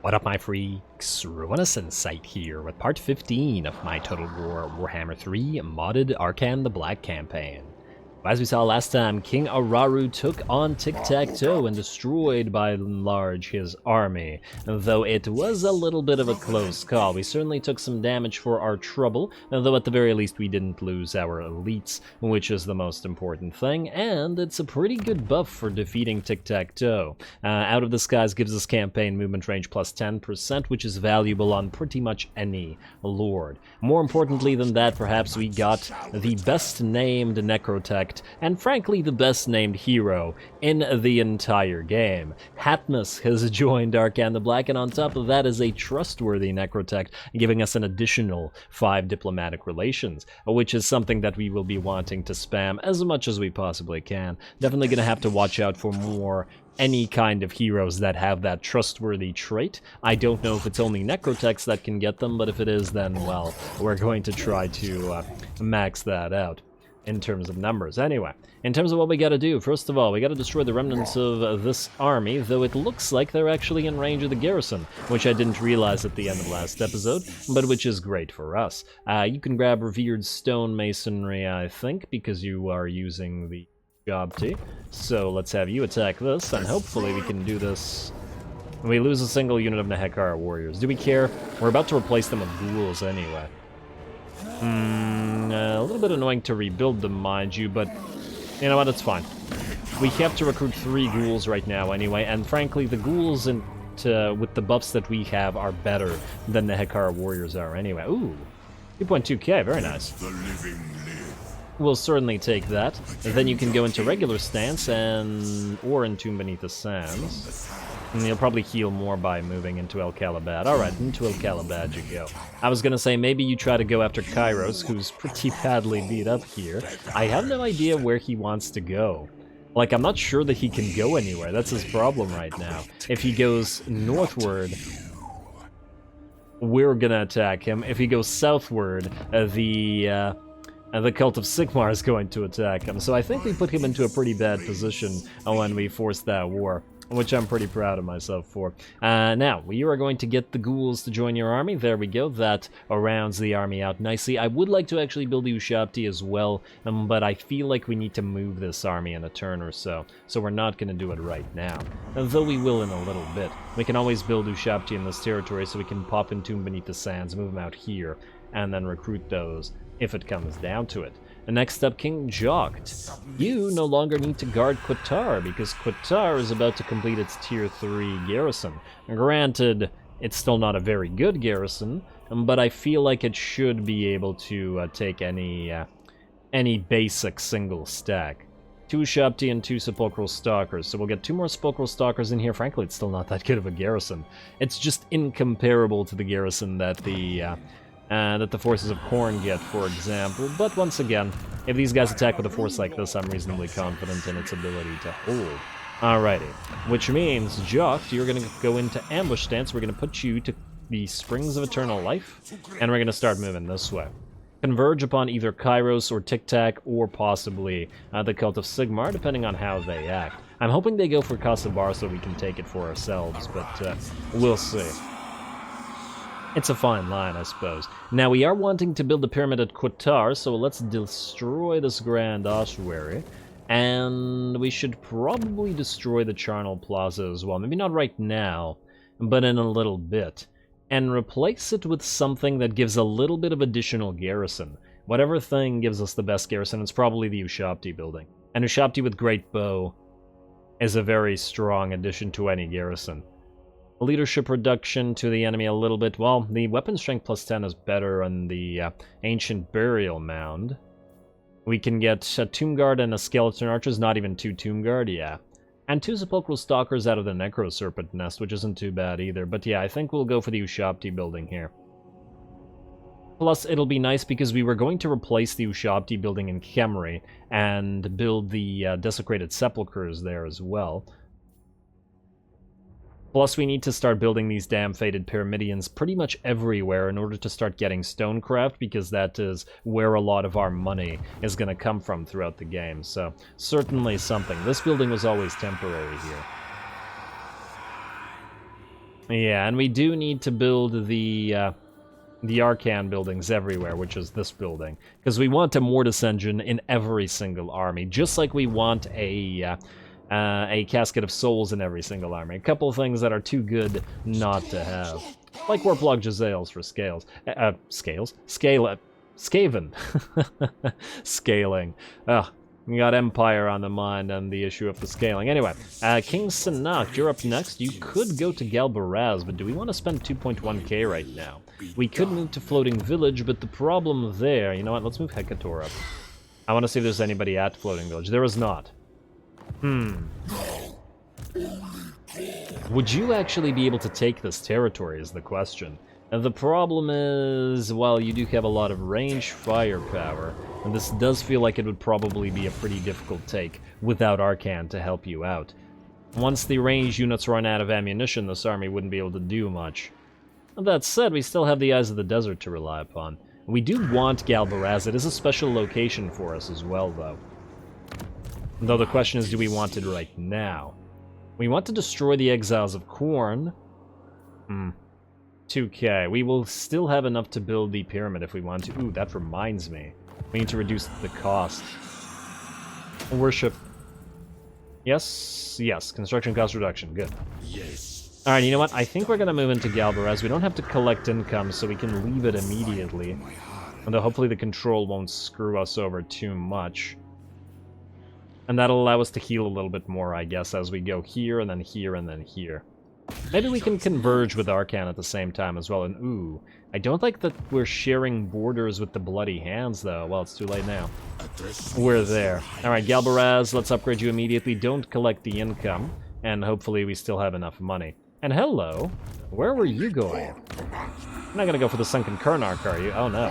What up, my freaks? RuinousInsight here with part 15 of my Total Warhammer 3 modded Arkhan the Black campaign. As we saw last time, King Araru took on Tic-Tac-Toe and destroyed by and large his army. Though it was a little bit of a close call, we certainly took some damage for our trouble, though at the very least we didn't lose our elites, which is the most important thing, and it's a pretty good buff for defeating Tic-Tac-Toe. Out of the Skies gives us campaign movement range plus 10%, which is valuable on pretty much any lord. More importantly than that, perhaps we got the best named Necrotech and frankly the best named hero in the entire game. Hatmus has joined Arkhan the Black, and on top of that is a trustworthy Necrotech, giving us an additional 5 diplomatic relations, which is something that we will be wanting to spam as much as we possibly can. Definitely gonna have to watch out for more any kind of heroes that have that trustworthy trait. I don't know if it's only Necrotechs that can get them, but if it is, then, well, we're going to try to max that out in terms of numbers. Anyway, in terms of what we gotta do, first of all, we gotta destroy the remnants of this army, though it looks like they're actually in range of the Garrison, which I didn't realize at the end of last episode, but which is great for us. You can grab Revered Stone Masonry, I think, because you are using the job T. So let's have you attack this, and hopefully we can do this. We lose a single unit of Nehekara warriors. Do we care? We're about to replace them with ghouls anyway. A little bit annoying to rebuild them, mind you, but you know what, it's fine. We have to recruit 3 ghouls right now anyway, and frankly, the ghouls with the buffs that we have are better than the Hekara warriors are anyway. Ooh, 2.2k, very nice. We'll certainly take that. And then you can go into regular stance or Entomb Beneath the Sands. And you'll probably heal more by moving into El Calabad. Alright, into El Calabad you go. I was gonna say, maybe you try to go after Kairos, who's pretty badly beat up here. I have no idea where he wants to go. Like, I'm not sure that he can go anywhere. That's his problem right now. If he goes northward, we're gonna attack him. If he goes southward, the Cult of Sigmar is going to attack him. So I think we put him into a pretty bad position when we forced that war, which I'm pretty proud of myself for. Now, you are going to get the ghouls to join your army. There we go. That rounds the army out nicely. I would like to actually build the Ushabti as well, but I feel like we need to move this army in a turn or so, so we're not going to do it right now. Though we will in a little bit. We can always build Ushabti in this territory, so we can pop Entomb Beneath the Sands, move them out here, and then recruit those if it comes down to it. And next up, King Jogt. You no longer need to guard Qatar, because Qatar is about to complete its Tier 3 garrison. Granted, it's still not a very good garrison, but I feel like it should be able to take any basic single stack. 2 Shabti and 2 Sepulchral Stalkers, so we'll get 2 more Sepulchral Stalkers in here. Frankly, it's still not that good of a garrison. It's just incomparable to the garrison that the Forces of Khorne get, for example. But once again, if these guys attack with a force like this, I'm reasonably confident in its ability to hold. Alrighty. Which means, Jogt, you're going to go into ambush stance. We're going to put you to the Springs of Eternal Life, and we're going to start moving this way. Converge upon either Kairos or Tic-Tac, or possibly the Cult of Sigmar, depending on how they act. I'm hoping they go for Kasabar so we can take it for ourselves, but we'll see. It's a fine line, I suppose. Now, we are wanting to build a pyramid at Qatar, so let's destroy this Grand Ossuary. And we should probably destroy the Charnel Plaza as well. Maybe not right now, but in a little bit. And replace it with something that gives a little bit of additional garrison. Whatever thing gives us the best garrison, it's probably the Ushabti building. And Ushabti with Great Bow is a very strong addition to any garrison. Leadership reduction to the enemy a little bit. Well, the weapon strength plus 10 is better on the Ancient Burial Mound. We can get a Tomb Guard and a Skeleton Archers, not even 2 Tomb Guard, yeah. And 2 Sepulchral Stalkers out of the Necro Serpent Nest, which isn't too bad either. But yeah, I think we'll go for the Ushabti building here. Plus, it'll be nice because we were going to replace the Ushabti building in Khemri and build the Desecrated Sepulchres there as well. Plus, we need to start building these damn Fated Pyramidions pretty much everywhere in order to start getting Stonecraft, because that is where a lot of our money is going to come from throughout the game. So, certainly something. This building was always temporary here. Yeah, and we do need to build the Arkhan buildings everywhere, which is this building. Because we want a Mortis engine in every single army, just like we want a Casket of Souls in every single army. A couple things that are too good not to have. Like Warplug Jazales for scales. Scales? Skaven. Scaling. Ugh. We got Empire on the mind and the issue of the scaling. Anyway, King Sanakt, you're up next. You could go to Galbaraz, but do we want to spend 2.1k right now? We could move to Floating Village, but the problem there... You know what, let's move Hekator up. I want to see if there's anybody at Floating Village. There is not. Would you actually be able to take this territory is the question. And the problem is, well, you do have a lot of range firepower, and this does feel like it would probably be a pretty difficult take without Arkhan to help you out. Once the range units run out of ammunition, this army wouldn't be able to do much. That said, we still have the Eyes of the Desert to rely upon. We do want Galbaraz. It is a special location for us as well, though. Though the question is, do we want it right now? We want to destroy the Exiles of Khorne. 2k. We will still have enough to build the pyramid if we want to. Ooh, that reminds me. We need to reduce the cost. Worship. Yes, yes. Construction cost reduction. Good. Yes. Alright, you know what? I think we're going to move into Galbaraz. We don't have to collect income, so we can leave it immediately. Although hopefully the control won't screw us over too much. And that'll allow us to heal a little bit more, I guess, as we go here, and then here, and then here. Maybe we can converge with Arkhan at the same time as well, and ooh, I don't like that we're sharing borders with the Bloody Hands, though. Well, it's too late now. We're there. Alright, Galbaraz, let's upgrade you immediately. Don't collect the income, and hopefully we still have enough money. And hello, where were you going? You're not gonna go for the Sunken Karnak, are you? Oh no.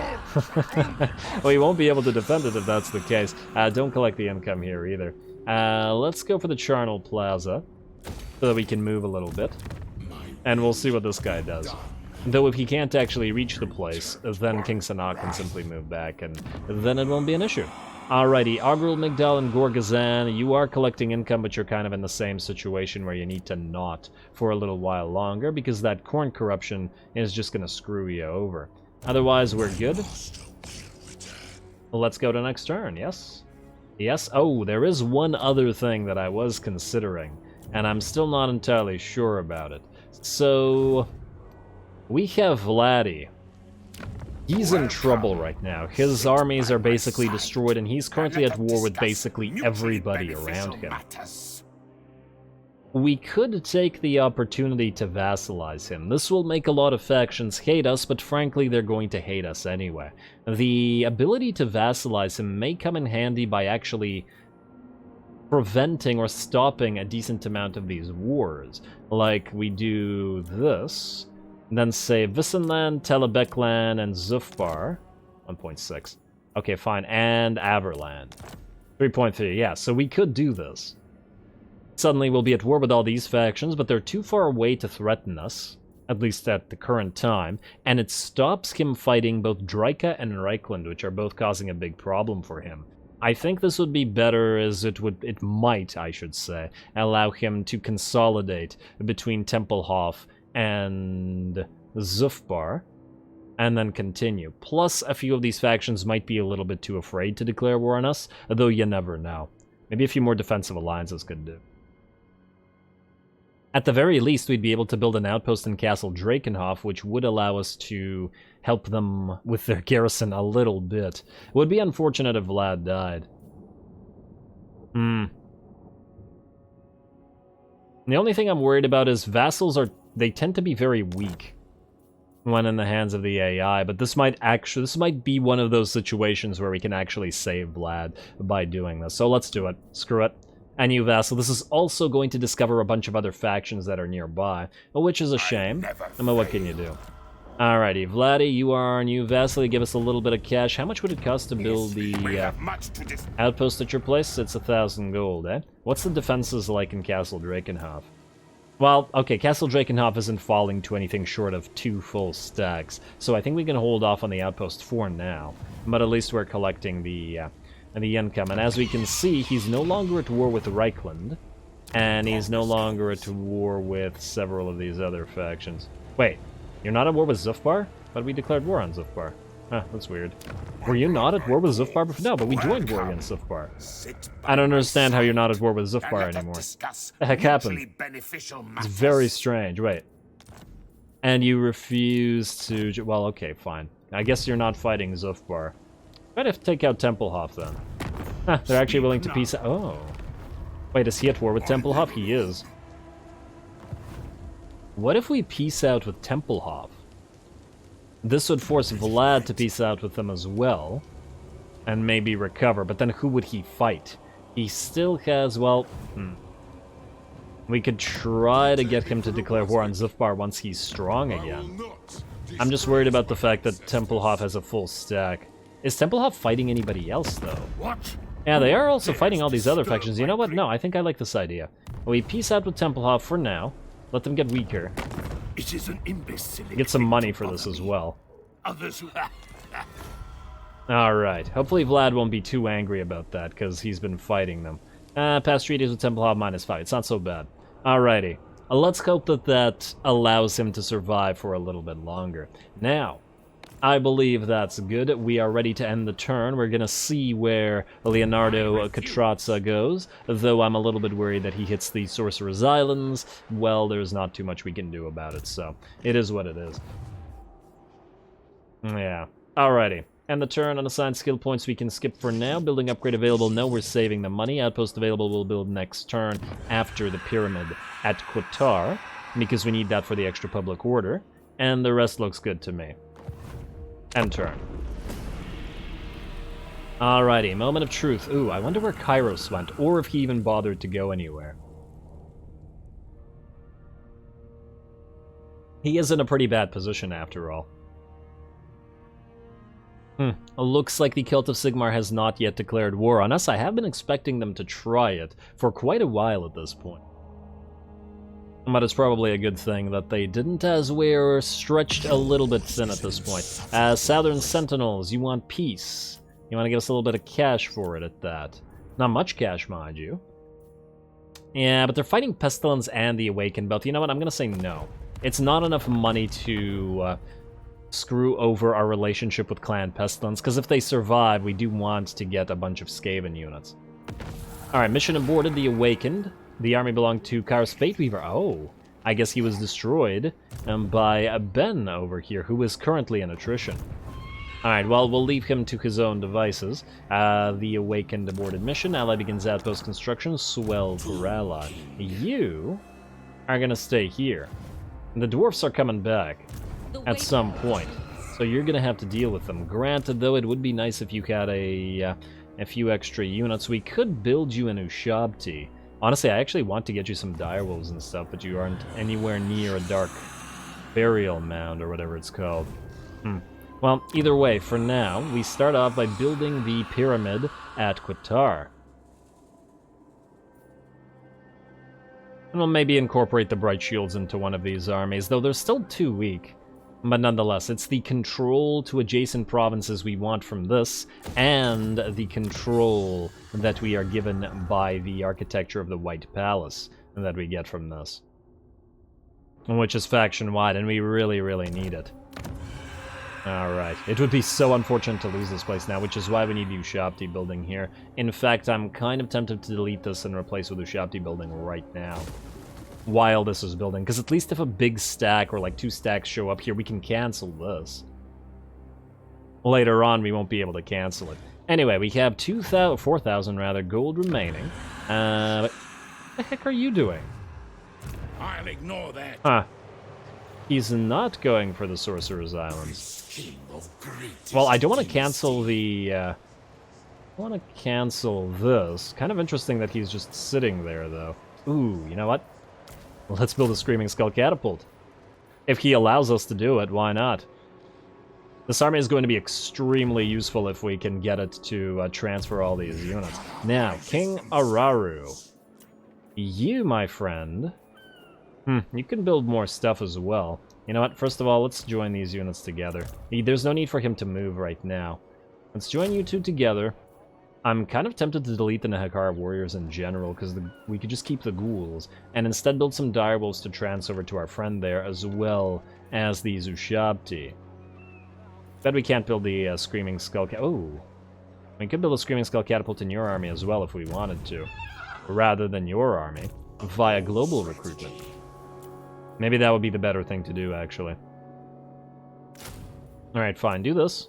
Well, you won't be able to defend it if that's the case. Don't collect the income here either. Let's go for the Charnel Plaza, so that we can move a little bit. And we'll see what this guy does. Though if he can't actually reach the place, then King Sanakt can simply move back, and then it won't be an issue. Alrighty, Ogrul, Migdal, and Gorgazan, you are collecting income, but you're kind of in the same situation where you need to not for a little while longer, because that corn corruption is just going to screw you over. Otherwise, we're good. Let's go to next turn, yes? Yes? Oh, there is one other thing that I was considering, and I'm still not entirely sure about it. So, we have Vladdy. He's in trouble right now. His armies are basically destroyed, and he's currently at war with basically everybody around him. We could take the opportunity to vassalize him. This will make a lot of factions hate us, but frankly, they're going to hate us anyway. The ability to vassalize him may come in handy by actually preventing or stopping a decent amount of these wars. Like, we do this, and then say Vissenland, Telebekland, and Zufbar. 1.6. Okay, fine. And Averland. 3.3. Yeah, so we could do this. Suddenly we'll be at war with all these factions, but they're too far away to threaten us, at least at the current time, and it stops him fighting both Draika and Reichland, which are both causing a big problem for him. I think this would be better, as it might, I should say, allow him to consolidate between Tempelhof and Zufbar, and then continue. Plus, a few of these factions might be a little bit too afraid to declare war on us, though you never know. Maybe a few more defensive alliances could do. At the very least, we'd be able to build an outpost in Castle Drakenhof, which would allow us to help them with their garrison a little bit. It would be unfortunate if Vlad died. The only thing I'm worried about is vassals they tend to be very weak when in the hands of the AI, but this might be one of those situations where we can actually save Vlad by doing this. So let's do it. Screw it. A new vassal. This is also going to discover a bunch of other factions that are nearby, which is a shame. But what can you do? Alrighty, Vladdy, you are our new vassal. You give us a little bit of cash. How much would it cost to build the outpost at your place? It's 1,000 gold, eh? What's the defenses like in Castle Drakenhof? Well, okay, Castle Drakenhof isn't falling to anything short of 2 full stacks, so I think we can hold off on the outpost for now. But at least we're collecting the income, and as we can see, he's no longer at war with Reichland. And he's no longer at war with several of these other factions. Wait, you're not at war with Zufbar? But we declared war on Zufbar. Huh, that's weird. Were you not at war with Zufbar before? No, but we joined war against Zufbar. I don't understand how you're not at war with Zufbar anymore. The heck happened? It's very strange. Wait. And you refuse to... Well, okay, fine. I guess you're not fighting Zufbar. Might have to take out Templehof then. Huh, they're actually willing to peace out. Oh. Wait, is he at war with Templehof? He is. What if we peace out with Templehof? This would force Vlad to peace out with them as well. And maybe recover. But then who would he fight? He still has, well... We could try to get him to declare war on Zufbar once he's strong again. I'm just worried about the fact that Templehof has a full stack. Is Templehof fighting anybody else, though? What? Yeah, they are also fighting all these other factions. You know what? No, I think I like this idea. We peace out with Templehof for now. Let them get weaker. It is an imbecile. Get some money for this as well. Alright. Hopefully Vlad won't be too angry about that, because he's been fighting them. Past treaties with Templehof -5. It's not so bad. Alrighty. Let's hope that that allows him to survive for a little bit longer. Now, I believe that's good. We are ready to end the turn. We're going to see where Leonardo Catrazza goes, though I'm a little bit worried that he hits the Sorcerer's Islands. Well, there's not too much we can do about it, so it is what it is. Yeah. Alrighty. End the turn. Unassigned skill points we can skip for now. Building upgrade available. No, we're saving the money. Outpost available we'll build next turn after the pyramid at Qatar, because we need that for the extra public order. And the rest looks good to me. End turn. Alrighty, moment of truth. Ooh, I wonder where Kairos went, or if he even bothered to go anywhere. He is in a pretty bad position after all. Looks like the Cult of Sigmar has not yet declared war on us. I have been expecting them to try it for quite a while at this point. But it's probably a good thing that they didn't, as we're stretched a little bit thin at this point. Southern Sentinels, you want peace. You want to give us a little bit of cash for it at that. Not much cash, mind you. Yeah, but they're fighting Pestilence and the Awakened both. You know what, I'm going to say no. It's not enough money to screw over our relationship with Clan Pestilence, because if they survive, we do want to get a bunch of Skaven units. Alright, mission aborted, the Awakened. The army belonged to Kairos Fateweaver. Oh, I guess he was destroyed by Ben over here, who is currently in attrition. Alright, well, we'll leave him to his own devices. The Awakened aborted mission. Ally begins outpost construction. Swell for ally. You are gonna stay here. The dwarfs are coming back at some point, so you're gonna have to deal with them. Granted, though, it would be nice if you had a few extra units. We could build you a new Ushabti. Honestly, I actually want to get you some direwolves and stuff, but you aren't anywhere near a dark burial mound or whatever it's called. Well, either way, for now, we start off by building the pyramid at Qatar. And we'll maybe incorporate the Bright Shields into one of these armies, though they're still too weak. But nonetheless, it's the control to adjacent provinces we want from this, and the control that we are given by the architecture of the White Palace that we get from this. Which is faction-wide, and we really, really need it. Alright, it would be so unfortunate to lose this place now, which is why we need the Ushabti building here. In fact, I'm kind of tempted to delete this and replace with the Ushabti building right now, while this is building, because at least if a big stack or like 2 stacks show up here, we can cancel this. Later on, we won't be able to cancel it. Anyway, we have 4,000 rather gold remaining. What the heck are you doing? I'll ignore that. Huh. He's not going for the Sorcerer's Islands. Well, I don't want to cancel the... I want to cancel this. Kind of interesting that he's just sitting there, though. Ooh, you know what? Let's build a Screaming Skull Catapult. If he allows us to do it, why not? This army is going to be extremely useful if we can get it to transfer all these units. Now, King Araru. You, my friend... you can build more stuff as well. You know what? First of all, let's join these units together. There's no need for him to move right now. Let's join you two together. I'm kind of tempted to delete the Nahakar warriors in general, because we could just keep the ghouls, and instead build some direwolves to transfer to our friend there, as well as the Ushabti. Bet we can't build the Screaming Skull Oh! We could build a Screaming Skull Catapult in your army as well if we wanted to, rather than your army, via global recruitment. Maybe that would be the better thing to do, actually. Alright, fine, do this.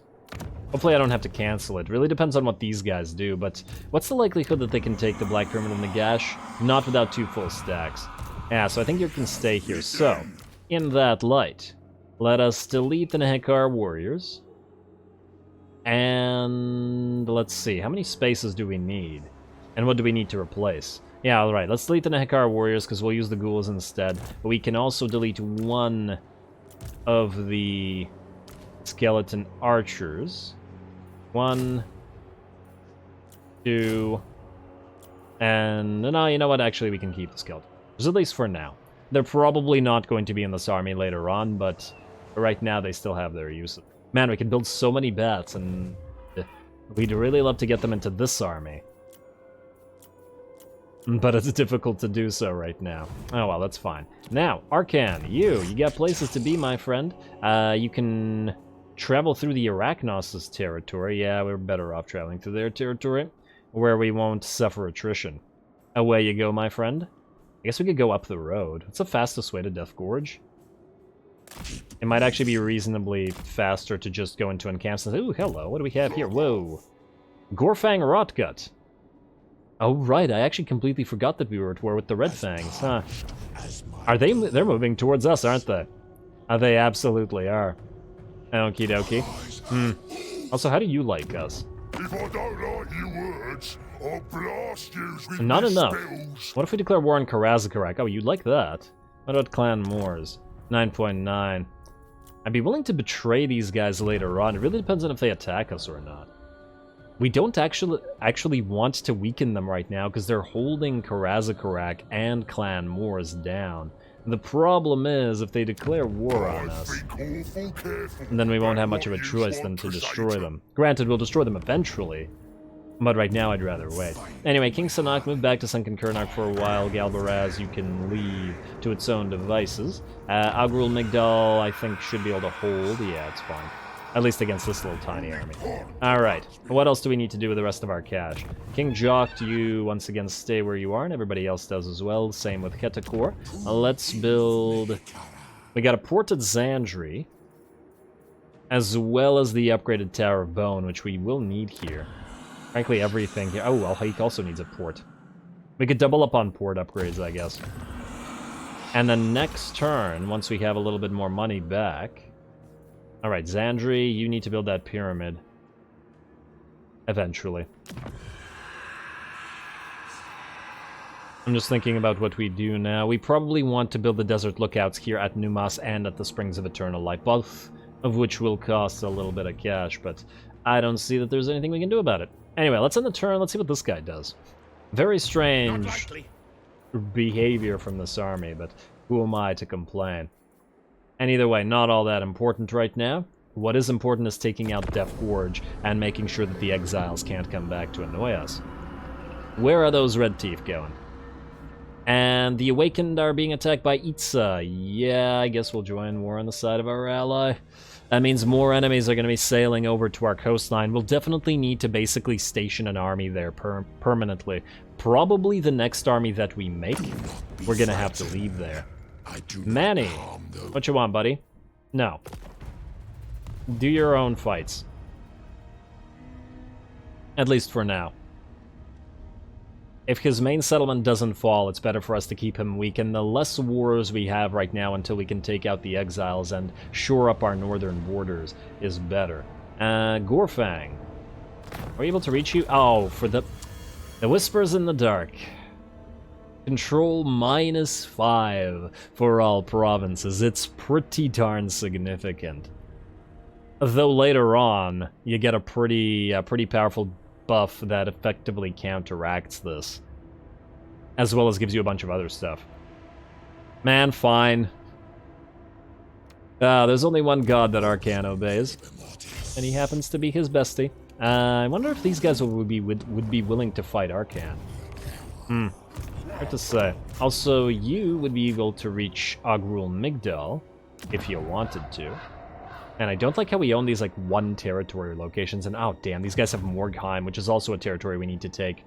Hopefully I don't have to cancel it. Really depends on what these guys do, but what's the likelihood that they can take the Black Pyramid of Nagash? Not without 2 full stacks. Yeah, so I think you can stay here. So, in that light, let us delete the Nahakar warriors. And let's see, how many spaces do we need? And what do we need to replace? Yeah, alright, let's delete the Nahakar warriors because we'll use the ghouls instead. But we can also delete one of the skeleton archers. 1, 2, and no, you know what? Actually, we can keep the skeletons, at least for now. They're probably not going to be in this army later on, but right now they still have their use. Man, we can build so many bats, and we'd really love to get them into this army. But it's difficult to do so right now. Oh well, that's fine. Now, Arkhan, you got places to be, my friend. You can travel through the Arachnos' territory. Yeah, we're better off traveling through their territory, where we won't suffer attrition. Away you go, my friend. I guess we could go up the road. What's the fastest way to Death Gorge? It might actually be reasonably faster to just go into encamps and say, ooh, hello, what do we have here? Whoa. Gorfang Rotgut. Oh, right, I actually completely forgot that we were at war with the Red Fangs, huh? They're moving towards us, aren't they? They absolutely are. Okie dokie. Also, how do you like us? If I don't like your words, I'll blast you with Not enough. spells. What if we declare war on Karazakarak? Oh, you like that? What about Clan Moors? 9.9. I'd be willing to betray these guys later on. It really depends on if they attack us or not. We don't actually want to weaken them right now because they're holding Karazakarak and Clan Moors down. The problem is, if they declare war on us, then we won't have much of a choice than to destroy them. Granted, we'll destroy them eventually, but right now I'd rather wait. Anyway, King Sanak moved back to Sunken Kurnak for a while. Galbaraz, you can leave to its own devices. Agrul Migdal, I think, should be able to hold. Yeah, it's fine. At least against this little tiny army. Alright, what else do we need to do with the rest of our cash? King Jock, you once again stay where you are, and everybody else does as well. Same with Ketakor. Let's build... We got a ported Zandri, as well as the upgraded Tower of Bone, which we will need here. Frankly, everything here. Oh, well, Haik also needs a port. We could double up on port upgrades, I guess. And then next turn, once we have a little bit more money back... Alright, Zandri, you need to build that pyramid. Eventually. I'm just thinking about what we do now. We probably want to build the desert lookouts here at Numas and at the Springs of Eternal Light, both of which will cost a little bit of cash, but I don't see that there's anything we can do about it. Anyway, let's end the turn. Let's see what this guy does. Very strange behavior from this army, but who am I to complain? And either way, not all that important right now. What is important is taking out Death Gorge and making sure that the exiles can't come back to annoy us. Where are those red teeth going? And the Awakened are being attacked by Itza. Yeah, I guess we'll join war on the side of our ally. That means more enemies are going to be sailing over to our coastline. We'll definitely need to basically station an army there permanently. Probably the next army that we make, we're going to have to leave there. Manny, what you want, buddy? No. Do your own fights. At least for now. If his main settlement doesn't fall, it's better for us to keep him weak, and the less wars we have right now until we can take out the exiles and shore up our northern borders is better. Gorfang. Are we able to reach you? Oh, for the Whispers in the Dark. Control -5 for all provinces. It's pretty darn significant. Though later on, you get a pretty powerful buff that effectively counteracts this. As well as gives you a bunch of other stuff. Man, fine. There's only one god that Arkhan obeys. And he happens to be his bestie. I wonder if these guys would be willing to fight Arkhan. Hard to say. Also, you would be able to reach Agrul Migdal if you wanted to. And I don't like how we own these, like, one territory locations. And, oh, damn, these guys have Morgheim, which is also a territory we need to take.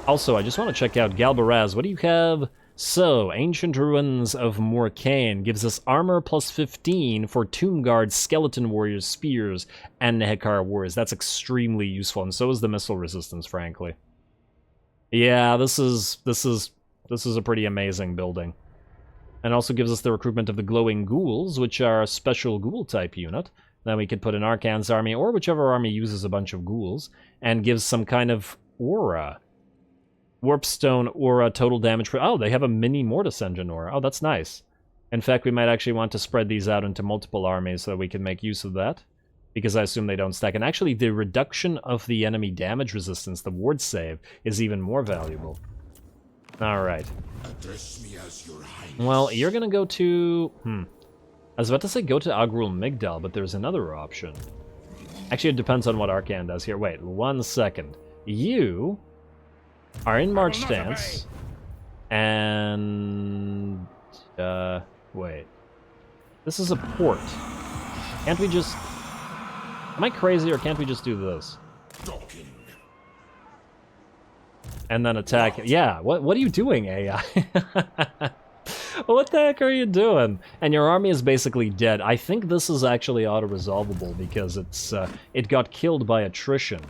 Also, I just want to check out Galbaraz. What do you have? So, Ancient Ruins of Morcaine gives us armor plus 15 for Tomb Guards, Skeleton Warriors, Spears, and Nehekar Warriors. That's extremely useful, and so is the missile resistance, frankly. Yeah, this is a pretty amazing building. And also gives us the recruitment of the Glowing Ghouls, which are a special ghoul-type unit. Then we could put in Arkhan's army, or whichever army uses a bunch of ghouls, and gives some kind of aura. Warpstone aura, total damage for... Oh, they have a mini Mortis engine aura. Oh, that's nice. In fact, we might actually want to spread these out into multiple armies so that we can make use of that. Because I assume they don't stack. And actually, the reduction of the enemy damage resistance, the ward save, is even more valuable. Alright. Well, you're gonna go to... I was about to say go to Agrul Migdal, but there's another option. Actually, it depends on what Arkhan does here. Wait, 1 second. You are in March stance. And... wait. This is a port. Can't we just... Am I crazy, or can't we just do this? And then attack... Yeah, what are you doing, AI? What the heck are you doing? And your army is basically dead. I think this is actually auto-resolvable because it got killed by attrition.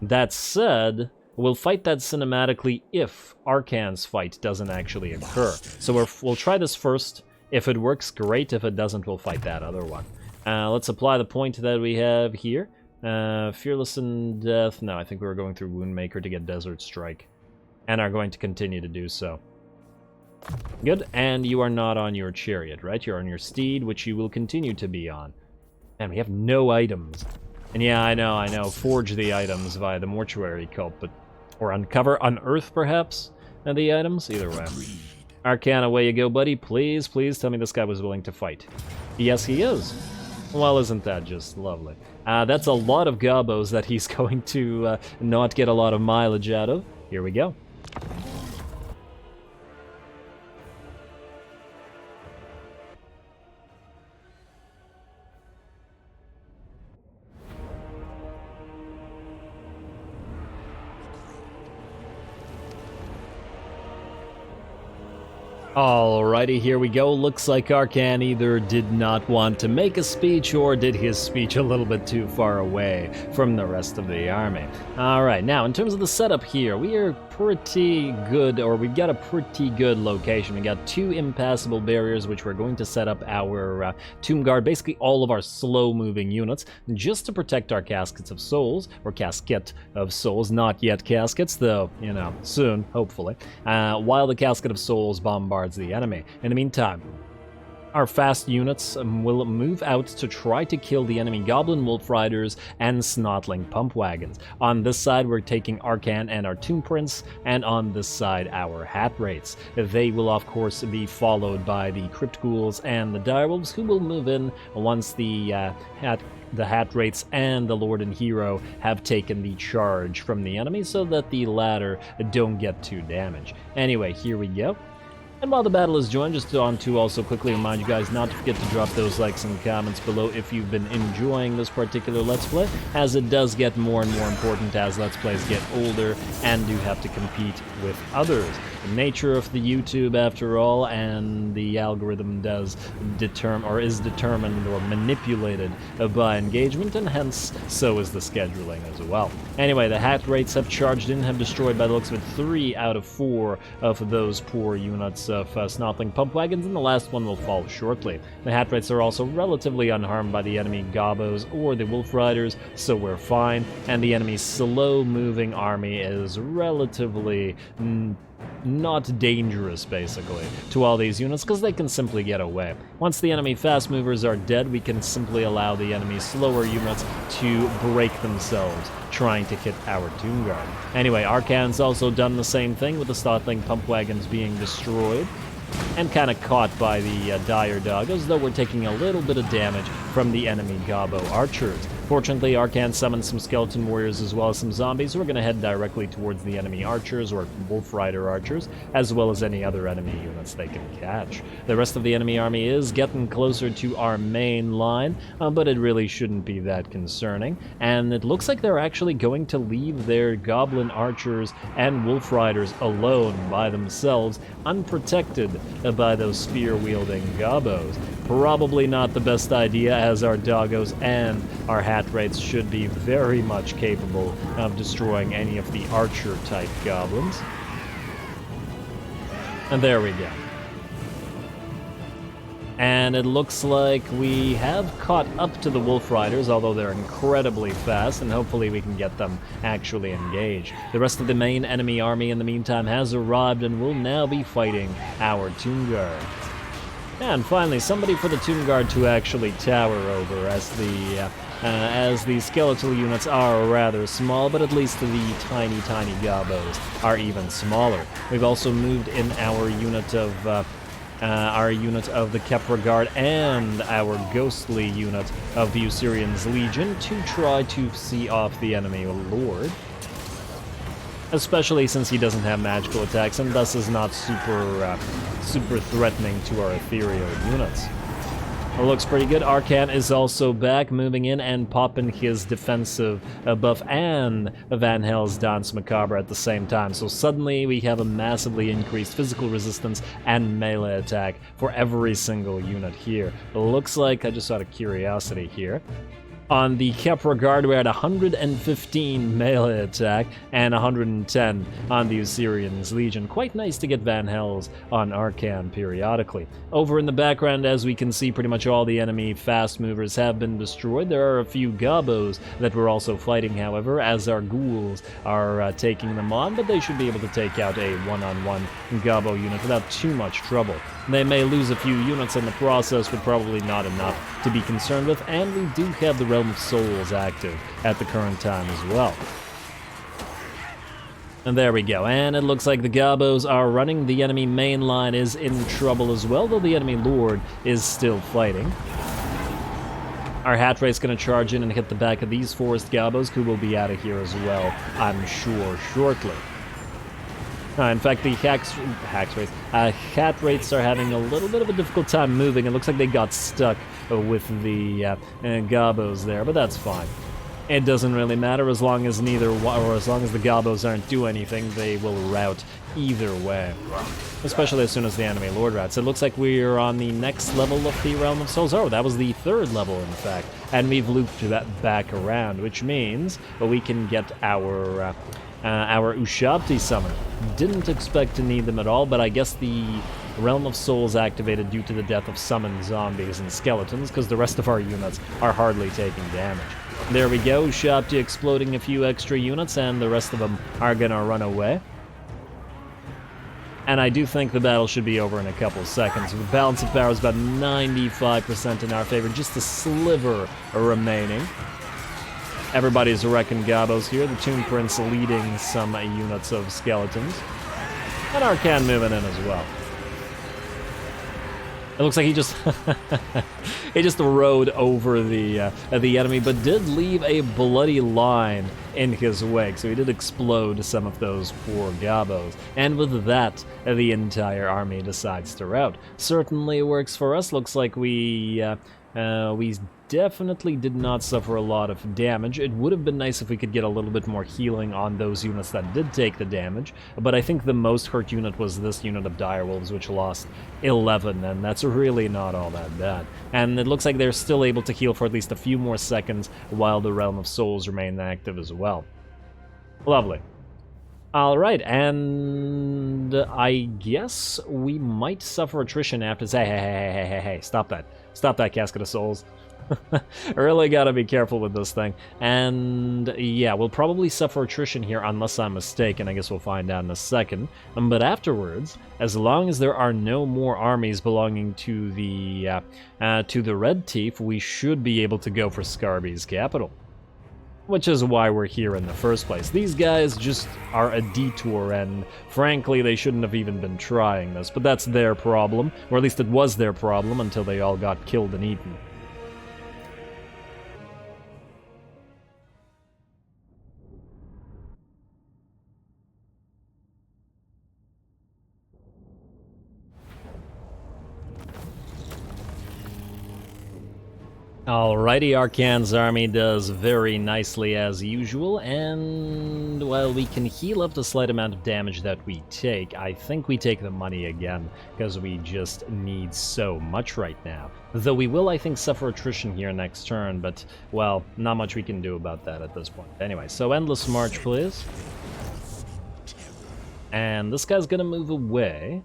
That said, we'll fight that cinematically if Arkhan's fight doesn't actually occur. So we'll try this first. If it works, great. If it doesn't, we'll fight that other one. Let's apply the point that we have here. Fearless in Death. No, I think we were going through Woundmaker to get Desert Strike. And are going to continue to do so. Good, and you are not on your chariot, right? You're on your steed, which you will continue to be on. Man, we have no items. And yeah, I know, forge the items via the mortuary cult, but... Or unearth, perhaps, the items? Either way. Arkhan, away you go, buddy. Please, please tell me this guy was willing to fight. Yes, he is. Well, isn't that just lovely? That's a lot of gobos that he's going to not get a lot of mileage out of. Here we go. Alrighty, here we go. Looks like Arkhan either did not want to make a speech or did his speech a little bit too far away from the rest of the army. Alright, now in terms of the setup here, we are pretty good, or we've got a pretty good location. We got 2 impassable barriers, which we're going to set up our Tomb Guard, basically all of our slow-moving units, just to protect our Caskets of Souls, or Casket of Souls, not yet Caskets, though, you know, soon, hopefully, while the Casket of Souls bombards the enemy. In the meantime, our fast units will move out to try to kill the enemy Goblin Wolf Riders and Snotling Pump Wagons. On this side, we're taking Arkhan and our Tomb Prince, and on this side, our Hat Wraiths. They will, of course, be followed by the Crypt Ghouls and the Direwolves, who will move in once the Hat Wraiths and the Lord and Hero have taken the charge from the enemy so that the latter don't get too damaged. Anyway, here we go. And while the battle is joined, just on to also quickly remind you guys not to forget to drop those likes and comments below if you've been enjoying this particular Let's Play, as it does get more and more important as Let's Plays get older and do have to compete with others. The nature of the YouTube, after all, and the algorithm does determine, or is determined or manipulated by engagement, and hence so is the scheduling as well. Anyway, the Hat Wraiths have charged in, have destroyed by the looks of it 3 out of 4 of those poor units of Snotling Pump Wagons, and the last one will fall shortly. The Hat Wraiths are also relatively unharmed by the enemy Gobos or the Wolf Riders, so we're fine, and the enemy's slow-moving army is relatively not dangerous, basically, to all these units, because they can simply get away. Once the enemy fast movers are dead, we can simply allow the enemy's slower units to break themselves, trying to hit our Tomb Guard. Anyway, Arkhan's also done the same thing, with the Snotling Pump Wagons being destroyed, and kind of caught by the Dire Doggos, though we're taking a little bit of damage from the enemy Gobbo Archers. Fortunately, Arkhan summoned some skeleton warriors as well as some zombies. We're going to head directly towards the enemy archers, or wolf rider archers, as well as any other enemy units they can catch. The rest of the enemy army is getting closer to our main line, but it really shouldn't be that concerning. And it looks like they're actually going to leave their goblin archers and wolf riders alone by themselves, unprotected by those spear-wielding gobos. Probably not the best idea, as our doggos and our hat wraiths should be very much capable of destroying any of the archer-type goblins. And there we go. And it looks like we have caught up to the wolf riders, although they're incredibly fast, and hopefully we can get them actually engaged. The rest of the main enemy army in the meantime has arrived and will now be fighting our Tomb Guard. And finally, somebody for the Tomb Guard to actually tower over, as the skeletal units are rather small, but at least the tiny gobos are even smaller. We've also moved in our unit of the Kepra Guard and our ghostly unit of the Usurian's Legion to try to see off the enemy lord. Especially since he doesn't have magical attacks and thus is not super threatening to our ethereal units. It looks pretty good. Arkhan is also back, moving in and popping his defensive buff and Van Hel's Dance Macabre at the same time. So suddenly we have a massively increased physical resistance and melee attack for every single unit here. It looks like, just out of curiosity here, on the Kepra Guard, we're at 115 melee attack and 110 on the Usurian's Legion. Quite nice to get Van Hel's on Arkhan periodically. Over in the background, as we can see, pretty much all the enemy fast movers have been destroyed. There are a few gobos that we're also fighting, however, as our ghouls are taking them on, but they should be able to take out a one-on-one gobbo unit without too much trouble. They may lose a few units in the process, but probably not enough to be concerned with, and we do have the Realm of Souls active at the current time as well. And there we go, and it looks like the gobos are running. The enemy main line is in trouble as well, though the enemy lord is still fighting. Our hat wraith's gonna charge in and hit the back of these forest gobos, who will be out of here as well, I'm sure, shortly. In fact, the hat wraiths are having a little bit of a difficult time moving. It looks like they got stuck with the gobos there, but that's fine. It doesn't really matter as long as the gobos aren't doing anything. They will rout either way, especially as soon as the enemy lord routs. It looks like we're on the next level of the Realm of Souls. Oh, that was the third level, in fact, and we've looped that back around, which means we can get our Ushabti summon. Didn't expect to need them at all, but I guess the Realm of Souls activated due to the death of summoned zombies and skeletons, because the rest of our units are hardly taking damage. There we go, Ushabti exploding a few extra units, and the rest of them are gonna run away. And I do think the battle should be over in a couple seconds. The balance of power is about 95% in our favor, just a sliver remaining. Everybody's wrecking gobos here. The Tomb Prince leading some units of skeletons. And Arkhan moving in as well. It looks like he just he just rode over the enemy, but did leave a bloody line in his wake, so he did explode some of those poor gobos. And with that, the entire army decides to rout. Certainly works for us. Looks like we definitely did not suffer a lot of damage. It would have been nice if we could get a little bit more healing on those units that did take the damage, but I think the most hurt unit was this unit of direwolves, which lost 11, and that's really not all that bad. And it looks like they're still able to heal for at least a few more seconds while the Realm of Souls remain active as well. Lovely. Alright, and I guess we might suffer attrition after... Hey, stop that. Stop that, Casket of Souls. Really gotta be careful with this thing. And yeah, we'll probably suffer attrition here unless I'm mistaken. I guess we'll find out in a second. But afterwards, as long as there are no more armies belonging to the Red Teeth, we should be able to go for Scarby's capital. Which is why we're here in the first place. These guys just are a detour, and frankly, they shouldn't have even been trying this, but that's their problem, or at least it was their problem until they all got killed and eaten. Alrighty, Arkhan's army does very nicely as usual, and, well, we can heal up the slight amount of damage that we take. I think we take the money again, because we just need so much right now. Though we will, I think, suffer attrition here next turn, but, well, not much we can do about that at this point. Anyway, so Endless March, please. And this guy's gonna move away.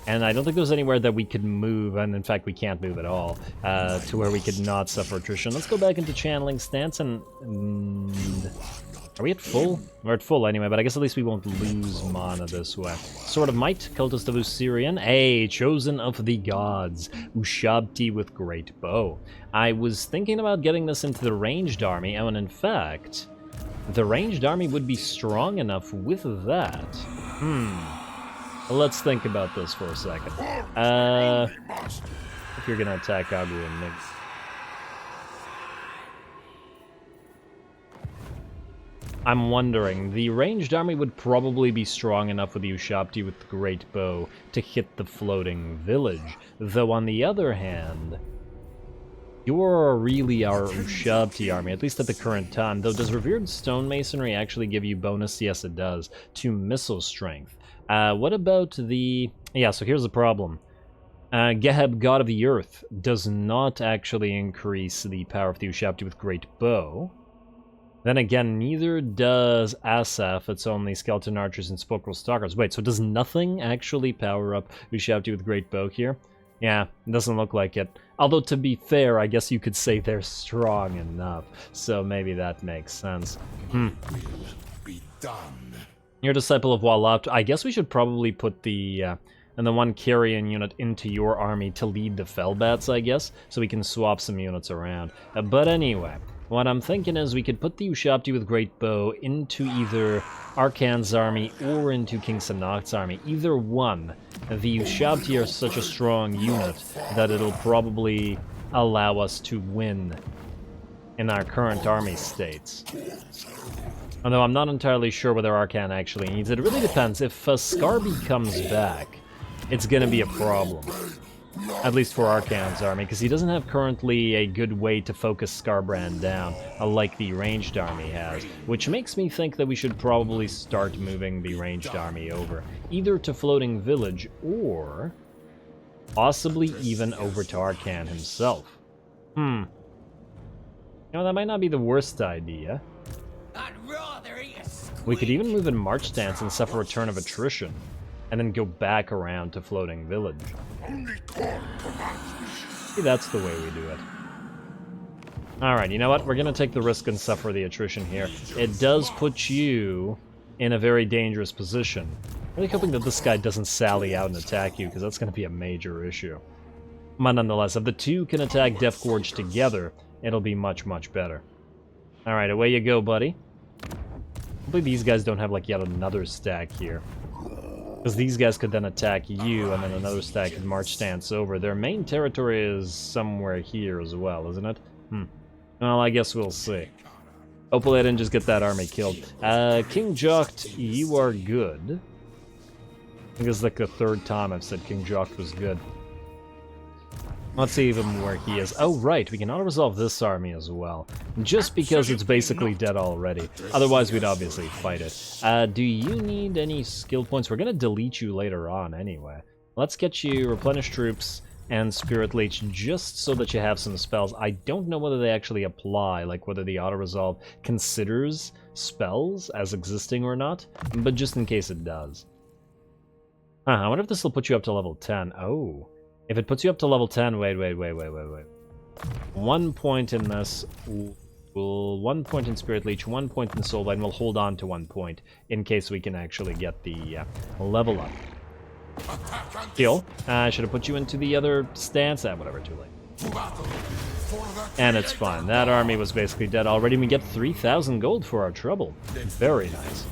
And I don't think there's anywhere that we could move, and in fact we can't move at all, to where we could not suffer attrition. Let's go back into channeling stance and... are we at full? We're at full anyway, but I guess at least we won't lose mana this way. Sword of Might, Cultist of Usirian. Hey, Chosen of the Gods. Ushabti with Great Bow. I was thinking about getting this into the ranged army, and in fact, the ranged army would be strong enough with that. Let's think about this for a second. If you're gonna attack Agu and Mig. I'm wondering, the ranged army would probably be strong enough with Ushabti with the Great Bow to hit the floating village. Though on the other hand, you're really our Ushabti army, at least at the current time. Though does Revered Stonemasonry actually give you bonus? Yes, it does. To missile strength. What about the... yeah, so here's the problem. Geheb, God of the Earth, does not actually increase the power of the Ushabti with Great Bow. Then again, neither does Asaf, it's only Skeleton Archers and Spokal Stalkers. Wait, so does nothing actually power up Ushabti with Great Bow here? Yeah, it doesn't look like it. Although, to be fair, I guess you could say they're strong enough, so maybe that makes sense. Will be done. You're a Disciple of Walapt. I guess we should probably put the one Carrion unit into your army to lead the Fellbats, I guess, so we can swap some units around. But anyway, what I'm thinking is we could put the Ushabti with Great Bow into either Arkhan's army or into King Sanak's army. Either one. The Ushabti are such a strong unit that it'll probably allow us to win in our current army states. Although I'm not entirely sure whether Arkhan actually needs it. It really depends. If Scarby comes back, it's gonna be a problem. At least for Arkhan's army, because he doesn't have currently a good way to focus Scarbrand down, like the ranged army has. Which makes me think that we should probably start moving the ranged army over. Either to Floating Village, or possibly even over to Arkhan himself. You know, that might not be the worst idea. We could even move in March stance and suffer a turn of attrition, and then go back around to Floating Village. See, that's the way we do it. Alright, you know what? We're gonna take the risk and suffer the attrition here. It does put you in a very dangerous position. I'm really hoping that this guy doesn't sally out and attack you, because that's gonna be a major issue. But nonetheless, if the two can attack Death Gorge together, it'll be much, much better. Alright, away you go, buddy. Hopefully these guys don't have, like, yet another stack here. Because these guys could then attack you, and then another stack could march stance over. Their main territory is somewhere here as well, isn't it? Well, I guess we'll see. Hopefully I didn't just get that army killed. King Jocht, you are good. I think this is like the third time I've said King Jocht was good. Let's see even where he is. Oh, right, we can auto-resolve this army as well. Just because it's basically dead already. Otherwise, we'd obviously fight it. Do you need any skill points? We're gonna delete you later on anyway. Let's get you Replenish Troops and Spirit Leech just so that you have some spells. I don't know whether they actually apply, like whether the auto-resolve considers spells as existing or not, but just in case it does. I wonder if this will put you up to level 10. Oh. If it puts you up to level 10, wait. 1 point in this, 1 point in Spirit Leech, 1 point in Soulbind. We'll hold on to 1 point in case we can actually get the level up. Deal. I should have put you into the other stance. Whatever, too late. And it's fine. That army was basically dead already. We get 3,000 gold for our trouble. Very nice.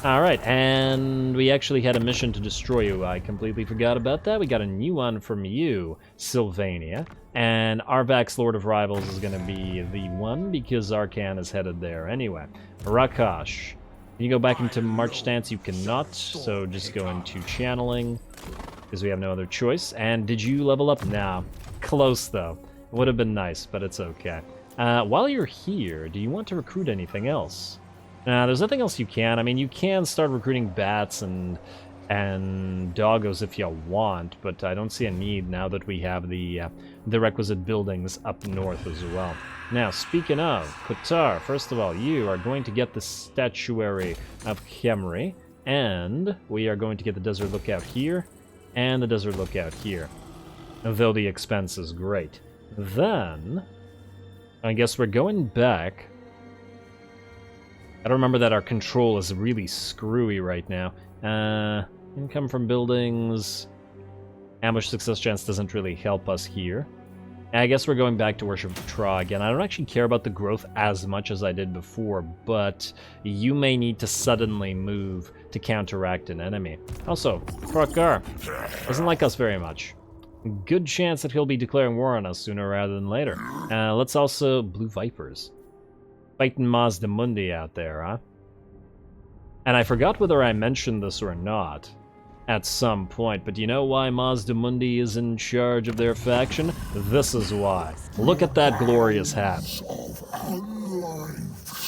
Alright, and we actually had a mission to destroy you. I completely forgot about that. We got a new one from you, Sylvania. And Arvax, Lord of Rivals, is going to be the one because Arkhan is headed there anyway. Rakash. Can you go back into March stance? You cannot, so just go into Channeling because we have no other choice. And did you level up? Nah. Close, though. Would have been nice, but it's okay. While you're here, do you want to recruit anything else? There's nothing else you can. I mean, you can start recruiting bats and doggos if you want, but I don't see a need now that we have the requisite buildings up north as well. Now, speaking of, Qatar, first of all, you are going to get the statuary of Khemri, and we are going to get the desert lookout here, and the desert lookout here, though the expense is great. Then, I guess we're going back. I don't remember that our control is really screwy right now. Income from buildings. Ambush success chance doesn't really help us here. I guess we're going back to Worship of Tra again. I don't actually care about the growth as much as I did before, but you may need to suddenly move to counteract an enemy. Also, Krokgar doesn't like us very much. Good chance that he'll be declaring war on us sooner rather than later. Let's also... Blue Vipers. Fighting Mazda Mundi out there, huh? And I forgot whether I mentioned this or not at some point, but you know why Mazda Mundi is in charge of their faction? This is why. Look at that glorious hat.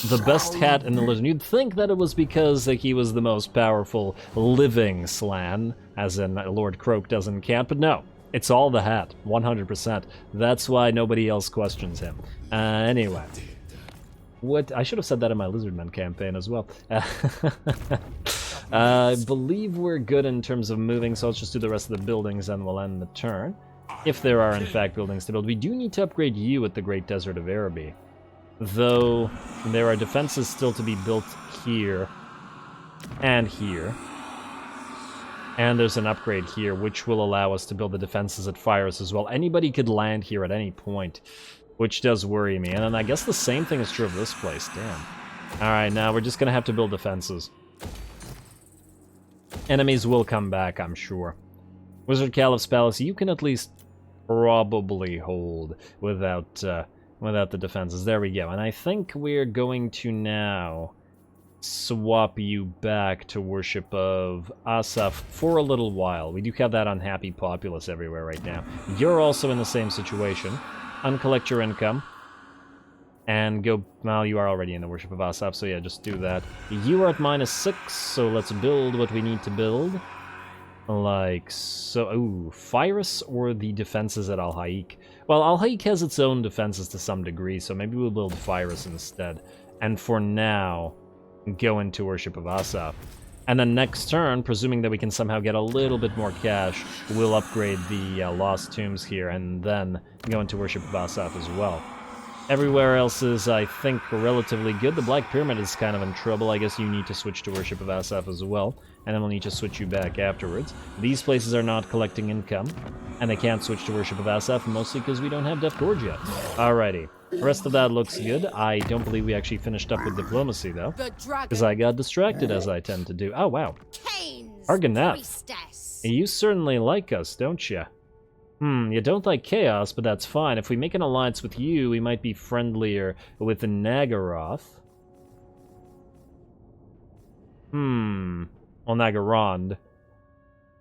The best hat in the legend. You'd think that it was because he was the most powerful living Slan, as in Lord Croak doesn't count, but no. It's all the hat, 100%. That's why nobody else questions him. Anyway. What I should have said that in my Lizardmen campaign as well. I believe we're good in terms of moving, so let's just do the rest of the buildings and we'll end the turn. If there are in fact buildings to build. We do need to upgrade you at the Great Desert of Araby. Though there are defenses still to be built here and here. And there's an upgrade here which will allow us to build the defenses at Fires as well. Anybody could land here at any point, which does worry me. And then I guess the same thing is true of this place. Damn. Alright, now we're just going to have to build defenses. Enemies will come back, I'm sure. Wizard Caliph's Palace, you can at least probably hold without the defenses. There we go. And I think we're going to now swap you back to Worship of Asaf for a little while. We do have that unhappy populace everywhere right now. You're also in the same situation. Uncollect your income. And go... Well, you are already in the Worship of Asaf, so yeah, just do that. You are at -6, so let's build what we need to build. Like so... Ooh, Fyrus or the defenses at Al-Haik? Well, Al-Haik has its own defenses to some degree, so maybe we'll build Fyrus instead. And for now, go into Worship of Asaf. And then next turn, presuming that we can somehow get a little bit more cash, we'll upgrade the Lost Tombs here, and then go into Worship of Asaf as well. Everywhere else is, I think, relatively good. The Black Pyramid is kind of in trouble. I guess you need to switch to Worship of Asaf as well, and then we'll need to switch you back afterwards. These places are not collecting income, and they can't switch to Worship of Asaf, mostly because we don't have Death Gorge yet. Alrighty. The rest of that looks good. I don't believe we actually finished up with diplomacy, though, because I got distracted, as I tend to do. Oh, wow. Arganeth. You certainly like us, don't you? You don't like chaos, but that's fine. If we make an alliance with you, we might be friendlier with the Nagaroth. Well, Nagarond.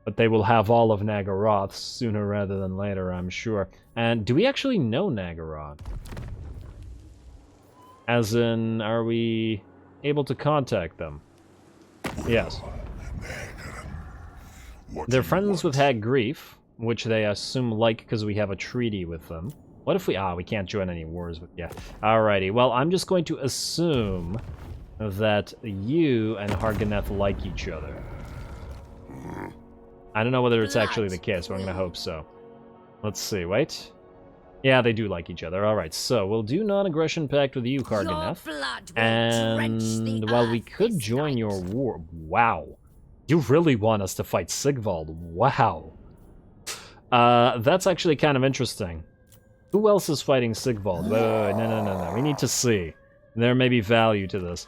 But they will have all of Nagaroth sooner rather than later, I'm sure. And do we actually know Nagaroth? As in, are we able to contact them? Yes. They're friends with Hag Grief, which they assume like because we have a treaty with them. What if we... we can't join any wars with... Yeah. Alrighty. Well, I'm just going to assume that you and Harganeth like each other. I don't know whether it's actually the case, but I'm going to hope so. Let's see. Wait. Yeah, they do like each other. Alright, so we'll do non-aggression pact with you, Harganeth. And while we could join your war... Wow. You really want us to fight Sigvald. Wow. That's actually kind of interesting. Who else is fighting Sigvald? Wait, no. We need to see. There may be value to this.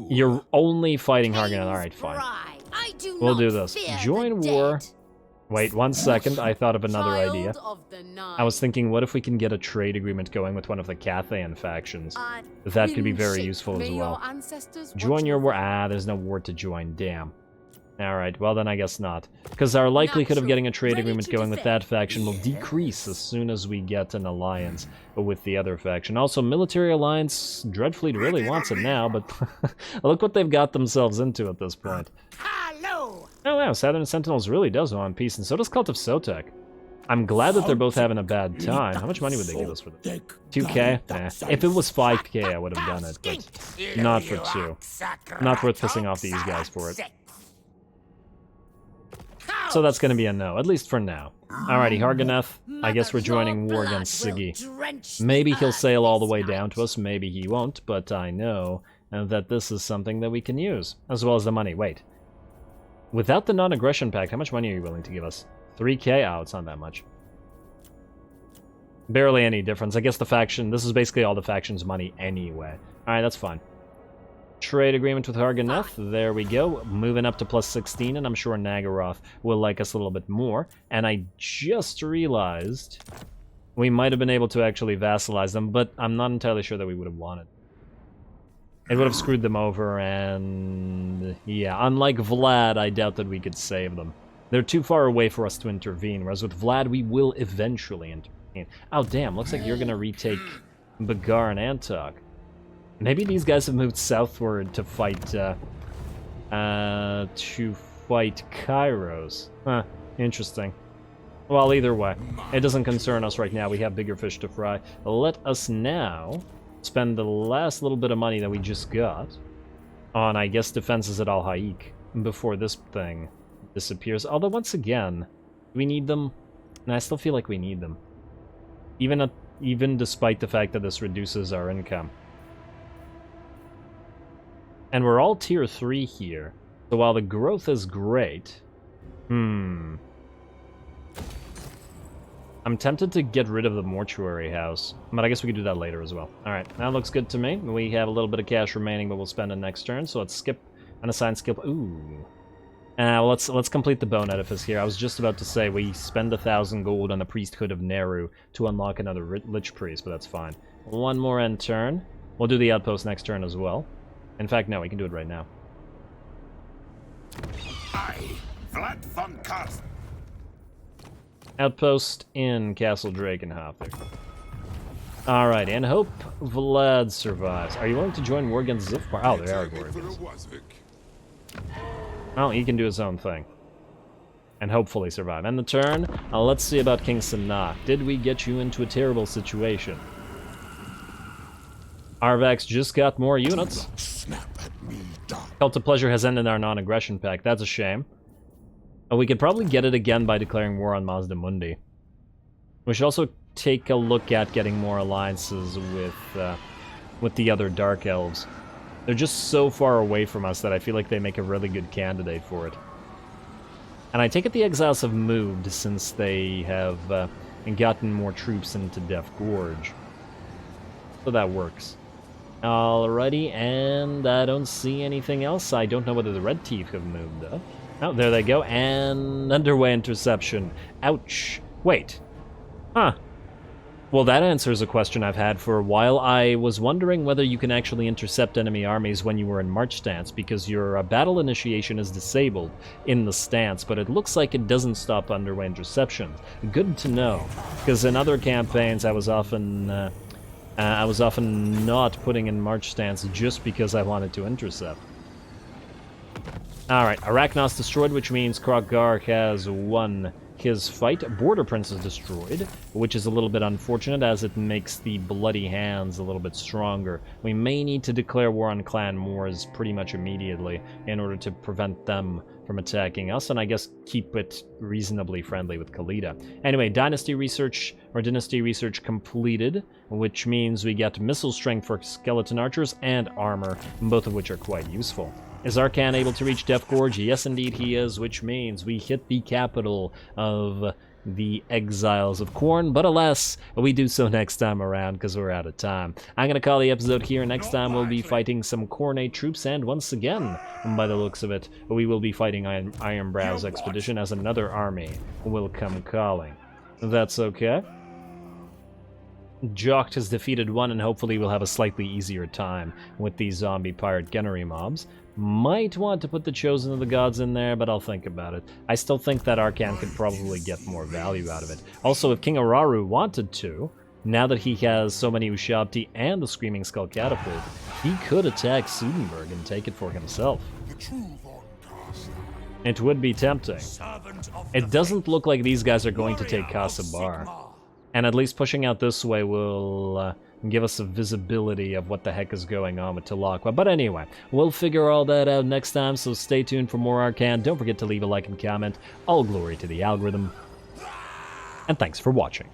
You're only fighting Harganeth. Alright, fine. We'll do this. Join war. Wait, 1 second. I thought of another idea. I was thinking, what if we can get a trade agreement going with one of the Cathayan factions? That could be very useful as well. Join your war. There's no war to join. Damn. Alright, well then I guess not. Because our likelihood of getting a trade Ready agreement to going with defend. that faction will decrease as soon as we get an alliance with the other faction. Also, military alliance, Dreadfleet really wants it now, but look what they've got themselves into at this point. Hello. Oh wow, Southern Sentinels really does want peace, and so does Cult of Sotek. I'm glad that they're both having a bad time. How much money would they give us for this? 2k? Nah. If it was 5k, I would have done it, but not for 2. Not worth pissing off these guys for it. So that's gonna be a no, at least for now. Alrighty, Harganeth, I guess we're joining war against Siggy. Maybe he'll sail all the way down to us, maybe he won't, but I know that this is something that we can use, as well as the money. Wait. Without the non-aggression pact, how much money are you willing to give us? 3k? Oh, it's not that much. Barely any difference. I guess the faction, this is basically all the faction's money anyway. Alright, that's fine. Trade agreement with Harganeth, there we go. Moving up to plus 16, and I'm sure Nagaroth will like us a little bit more. And I just realized we might have been able to actually vassalize them, but I'm not entirely sure that we would have wanted. It would have screwed them over, and yeah, unlike Vlad, I doubt that we could save them. They're too far away for us to intervene, whereas with Vlad, we will eventually intervene. Oh damn, looks like you're gonna retake Bagar and Antok. Maybe these guys have moved southward to fight Kairos. Huh, interesting. Well, either way, it doesn't concern us right now. We have bigger fish to fry. Let us now spend the last little bit of money that we just got on, I guess, defenses at Al-Haik before this thing disappears. Although, once again, do we need them? And I still feel like we need them. Even despite the fact that this reduces our income. And we're all tier 3 here. So while the growth is great... I'm tempted to get rid of the mortuary house. But I guess we could do that later as well. Alright, that looks good to me. We have a little bit of cash remaining, but we'll spend it next turn. So let's skip an assigned skill... Ooh. Well, let's complete the bone edifice here. I was just about to say we spend 1,000 gold on the priesthood of Neru to unlock another Lich Priest, but that's fine. One more end turn. We'll do the outpost next turn as well. In fact, no, we can do it right now. Vlad von Karst. Outpost in Castle Drakenhofer. Alright, and hope Vlad survives. Are you willing to join war against Zifbar? Oh, they are Gorges. Well, he can do his own thing. And hopefully survive. And the turn, let's see about King Sanak. Did we get you into a terrible situation? Arvax just got more units. Cult of Pleasure has ended our non-aggression pact. That's a shame. We could probably get it again by declaring war on Mazda Mundi. We should also take a look at getting more alliances with the other Dark Elves. They're just so far away from us that I feel like they make a really good candidate for it. And I take it the Exiles have moved since they have gotten more troops into Death Gorge. So that works. Alrighty, and I don't see anything else. I don't know whether the Red Teeth have moved, though. Oh, there they go, and underway interception. Ouch. Wait. Huh. Well, that answers a question I've had for a while. I was wondering whether you can actually intercept enemy armies when you were in march stance, because your battle initiation is disabled in the stance, but it looks like it doesn't stop underway interception. Good to know, because in other campaigns I was often not putting in march stance just because I wanted to intercept. Alright, Arachnos destroyed, which means Kroggar has won his fight. Border Prince is destroyed, which is a little bit unfortunate as it makes the Bloody Hands a little bit stronger. We may need to declare war on Clan Moors pretty much immediately in order to prevent them from attacking us, and I guess keep it reasonably friendly with Khalida. Anyway, Dynasty Research completed, which means we get missile strength for skeleton archers and armor, both of which are quite useful. Is Arkhan able to reach Death Gorge? Yes, indeed he is, which means we hit the capital of the Exiles of Khorne, but alas, we do so next time around because we're out of time. I'm going to call the episode here. Next time we'll be fighting some Khorne troops, and once again, by the looks of it, we will be fighting Ironbrow's expedition as another army will come calling. That's okay. Jocht has defeated one, and hopefully we'll have a slightly easier time with these zombie pirate gunnery mobs. Might want to put the Chosen of the Gods in there, but I'll think about it. I still think that Arkhan could probably get more value out of it. Also, if King Araru wanted to, now that he has so many Ushabti and the Screaming Skull Catapult, he could attack Sudenburg and take it for himself. It would be tempting. It doesn't look like these guys are going to take Kasabar. And at least pushing out this way will give us a visibility of what the heck is going on with Talakwa. But anyway, we'll figure all that out next time, so stay tuned for more Arkhan. Don't forget to leave a like and comment. All glory to the algorithm. And thanks for watching.